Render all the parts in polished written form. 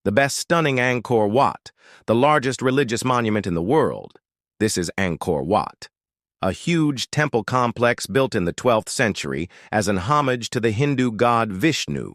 The best stunning Angkor Wat, the largest religious monument in the world. This is Angkor Wat, a huge temple complex built in the 12th century as an homage to the Hindu god Vishnu.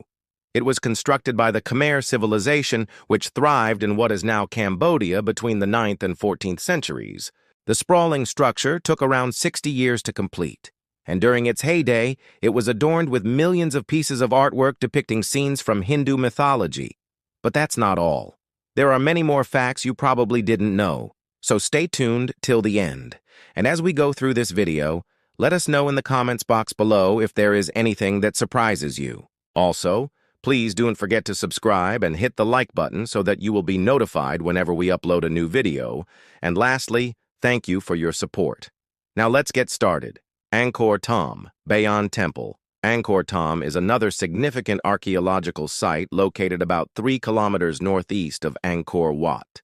It was constructed by the Khmer civilization, which thrived in what is now Cambodia between the 9th and 14th centuries. The sprawling structure took around 60 years to complete, and during its heyday, it was adorned with millions of pieces of artwork depicting scenes from Hindu mythology. But that's not all. There are many more facts you probably didn't know, so stay tuned till the end. And as we go through this video, let us know in the comments box below if there is anything that surprises you. Also, please don't forget to subscribe and hit the like button so that you will be notified whenever we upload a new video. And lastly, thank you for your support. Now let's get started. Angkor Thom, Bayon Temple. Angkor Thom is another significant archaeological site located about 3 kilometers northeast of Angkor Wat.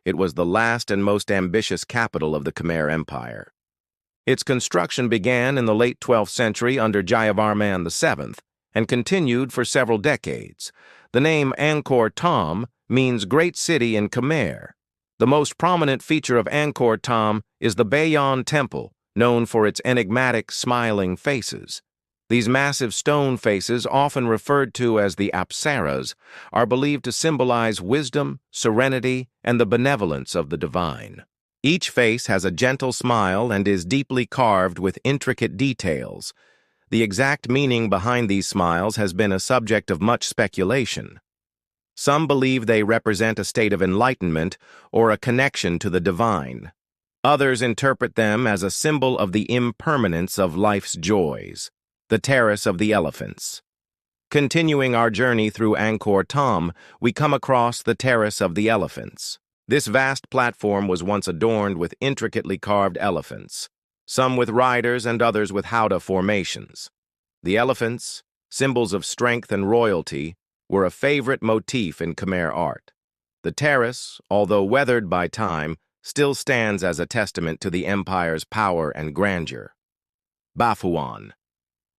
It was the last and most ambitious capital of the Khmer Empire. Its construction began in the late 12th century under Jayavarman VII and continued for several decades. The name Angkor Thom means great city in Khmer. The most prominent feature of Angkor Thom is the Bayon Temple, known for its enigmatic, smiling faces. These massive stone faces, often referred to as the apsaras, are believed to symbolize wisdom, serenity, and the benevolence of the divine. Each face has a gentle smile and is deeply carved with intricate details. The exact meaning behind these smiles has been a subject of much speculation. Some believe they represent a state of enlightenment or a connection to the divine. Others interpret them as a symbol of the impermanence of life's joys. The Terrace of the Elephants. Continuing our journey through Angkor Thom, we come across the Terrace of the Elephants. This vast platform was once adorned with intricately carved elephants, some with riders and others with howdah formations. The elephants, symbols of strength and royalty, were a favorite motif in Khmer art. The terrace, although weathered by time, still stands as a testament to the empire's power and grandeur. Baphuon.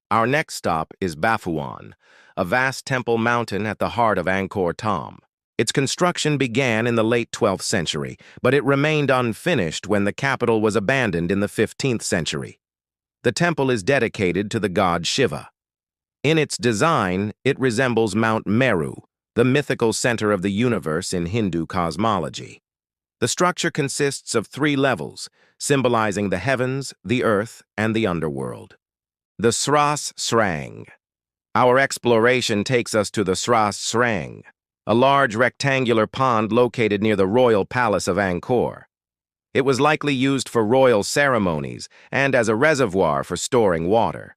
Our next stop is Baphuon, a vast temple mountain at the heart of Angkor Thom. Its construction began in the late 12th century, but it remained unfinished when the capital was abandoned in the 15th century. The temple is dedicated to the god Shiva. In its design, it resembles Mount Meru, the mythical center of the universe in Hindu cosmology. The structure consists of 3 levels, symbolizing the heavens, the earth, and the underworld. The Sras Srang. Our exploration takes us to the Sras Srang, a large rectangular pond located near the royal palace of Angkor. It was likely used for royal ceremonies and as a reservoir for storing water.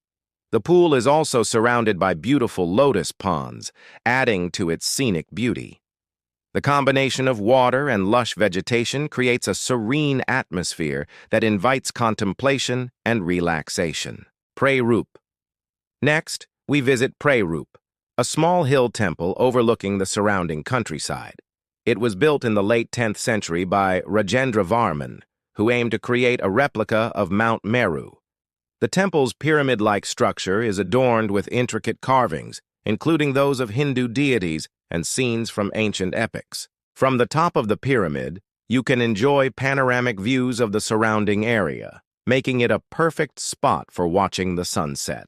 The pool is also surrounded by beautiful lotus ponds, adding to its scenic beauty. The combination of water and lush vegetation creates a serene atmosphere that invites contemplation and relaxation. Prey Rup. Next, we visit Prey Rup, a small hill temple overlooking the surrounding countryside. It was built in the late 10th century by Rajendra Varman, who aimed to create a replica of Mount Meru. The temple's pyramid-like structure is adorned with intricate carvings, including those of Hindu deities and scenes from ancient epics. From the top of the pyramid, you can enjoy panoramic views of the surrounding area, making it a perfect spot for watching the sunset.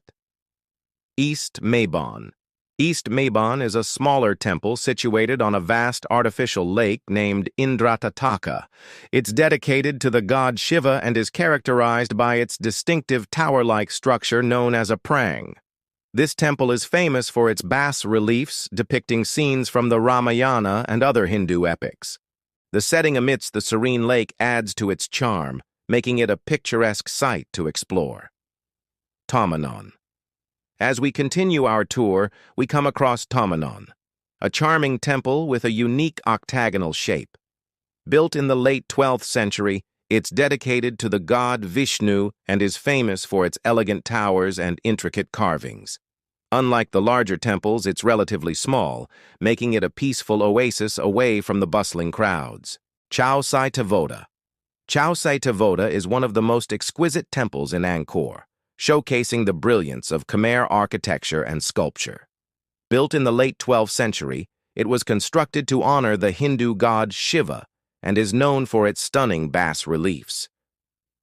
East Mabon. East Mabon is a smaller temple situated on a vast artificial lake named Indratataka. It's dedicated to the god Shiva and is characterized by its distinctive tower-like structure known as a prang. This temple is famous for its bas-reliefs depicting scenes from the Ramayana and other Hindu epics. The setting amidst the serene lake adds to its charm, making it a picturesque sight to explore. Thomanon. As we continue our tour, we come across Thomanon, a charming temple with a unique octagonal shape. Built in the late 12th century, it's dedicated to the god Vishnu and is famous for its elegant towers and intricate carvings. Unlike the larger temples, it's relatively small, making it a peaceful oasis away from the bustling crowds. Chao Sai Tavoda. Chao Sai Tavoda is one of the most exquisite temples in Angkor, showcasing the brilliance of Khmer architecture and sculpture. Built in the late 12th century, It was constructed to honor the Hindu god Shiva and is known for its stunning bas-reliefs.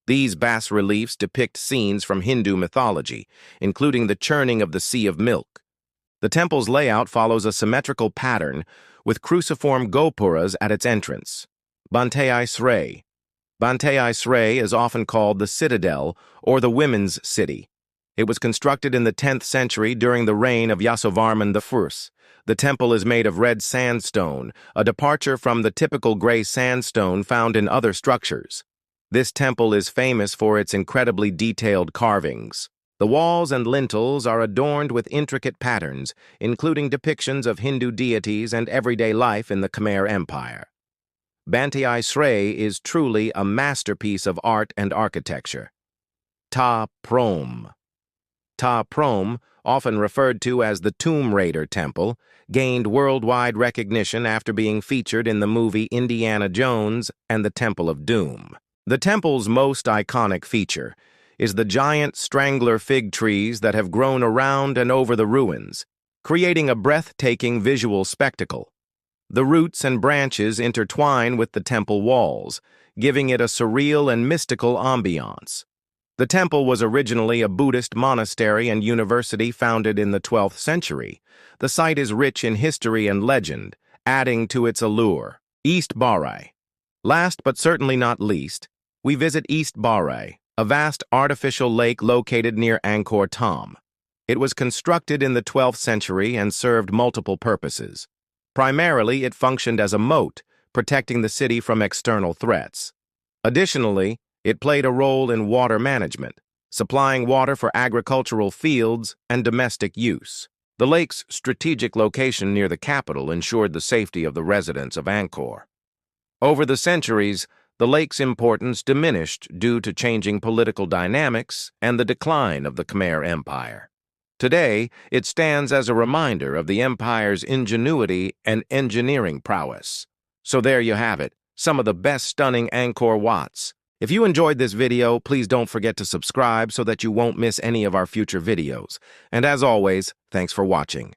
These bas-reliefs depict scenes from Hindu mythology, including the churning of the Sea of Milk. The temple's layout follows a symmetrical pattern with cruciform gopuras at its entrance. Banteai Srey. Banteai Srey is often called the Citadel or the Women's City. It was constructed in the 10th century during the reign of Yasovarman I. The temple is made of red sandstone, a departure from the typical gray sandstone found in other structures. This temple is famous for its incredibly detailed carvings. The walls and lintels are adorned with intricate patterns, including depictions of Hindu deities and everyday life in the Khmer Empire. Banteai Srey is truly a masterpiece of art and architecture. Ta Prohm. Ta Prohm, often referred to as the Tomb Raider Temple, gained worldwide recognition after being featured in the movie Indiana Jones and the Temple of Doom. The temple's most iconic feature is the giant strangler fig trees that have grown around and over the ruins, creating a breathtaking visual spectacle. The roots and branches intertwine with the temple walls, giving it a surreal and mystical ambiance. The temple was originally a Buddhist monastery and university founded in the 12th century. The site is rich in history and legend, adding to its allure. East Barai. Last but certainly not least, we visit East Barai, a vast artificial lake located near Angkor Wat. It was constructed in the 12th century and served multiple purposes. Primarily, it functioned as a moat, protecting the city from external threats. Additionally, it played a role in water management, supplying water for agricultural fields and domestic use. The lake's strategic location near the capital ensured the safety of the residents of Angkor. Over the centuries, the lake's importance diminished due to changing political dynamics and the decline of the Khmer Empire. Today, it stands as a reminder of the empire's ingenuity and engineering prowess. So there you have it, some of the best stunning Angkor Wats. If you enjoyed this video, please don't forget to subscribe so that you won't miss any of our future videos. And as always, thanks for watching.